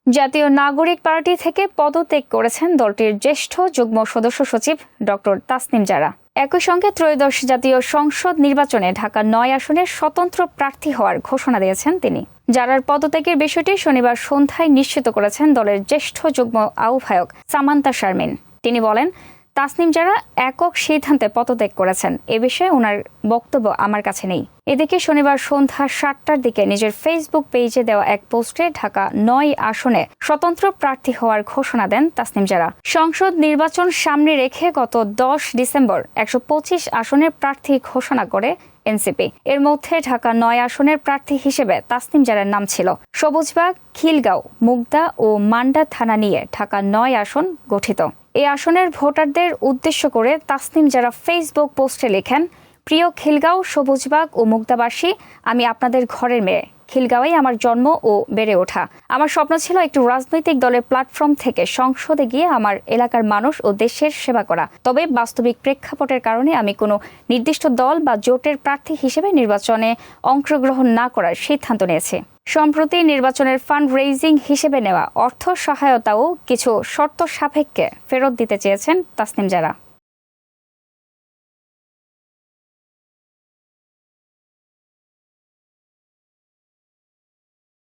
জাতীয় নাগরিক পার্টি থেকে পদত্যাগ করেছেন দলটির জ্যেষ্ঠ যুগ্ম সদস্য সচিব ডক্টর তাসনিম জারা। একই সঙ্গে ত্রয়োদশ জাতীয় সংসদ নির্বাচনে ঢাকা ৯ আসনের স্বতন্ত্র প্রার্থী হওয়ার ঘোষণা দিয়েছেন তিনি। জারার পদত্যাগের বিষয়টি শনিবার সন্ধ্যায় নিশ্চিত করেছেন দলের জ্যেষ্ঠ যুগ্ম আহ্বায়ক সামান্তা শারমিন। তিনি বলেন, তাসনিম জারা একক সিদ্ধান্তে পদত্যাগ করেছেন, এ বিষয়ে ওনার বক্তব্য আমার কাছে নেই। এদিকে শনিবার সন্ধ্যা ৭টার দিকে নিজের ফেসবুক পেজে দেওয়া এক পোস্টে ঢাকা ৯ আসনে স্বতন্ত্র প্রার্থী হওয়ার ঘোষণা দেন তাসনিম জারা। সংসদ নির্বাচন সামনে রেখে গত ১০ ডিসেম্বর ১২৫ আসনের প্রার্থী ঘোষণা করে এনসিপি। এর মধ্যে ঢাকা ৯ আসনের প্রার্থী হিসেবে তাসনিম জারার নাম ছিল। সবুজবাগ, খিলগাঁও, মুগদা ও মান্ডা থানা নিয়ে ঢাকা ৯ আসন গঠিত। এই আসনের ভোটারদের উদ্দেশ্য করে তাসনিম জারা ফেসবুক পোস্টে লেখেন, প্রিয় খিলগাঁও, সবুজবাগ ও মুগদাবাসী, আমি আপনাদের ঘরের মেয়ে। খিলগাঁওয়ে আমার জন্ম ও বেড়ে ওঠা। আমার স্বপ্ন ছিল একটি রাজনৈতিক দলের প্ল্যাটফর্ম থেকে সংসদে গিয়ে আমার এলাকার মানুষ ও দেশের সেবা করা। তবে বাস্তবিক প্রেক্ষাপটের কারণে আমি কোনো নির্দিষ্ট দল বা জোটের প্রার্থী হিসেবে নির্বাচনে অংশগ্রহণ না করার সিদ্ধান্ত নিয়েছি। সম্প্রতি নির্বাচনের ফান্ড রেইজিং হিসেবে নেওয়া অর্থ সহায়তাও কিছু শর্ত সাপেক্ষে ফেরত দিতে চেয়েছেন তাসনিম জারা।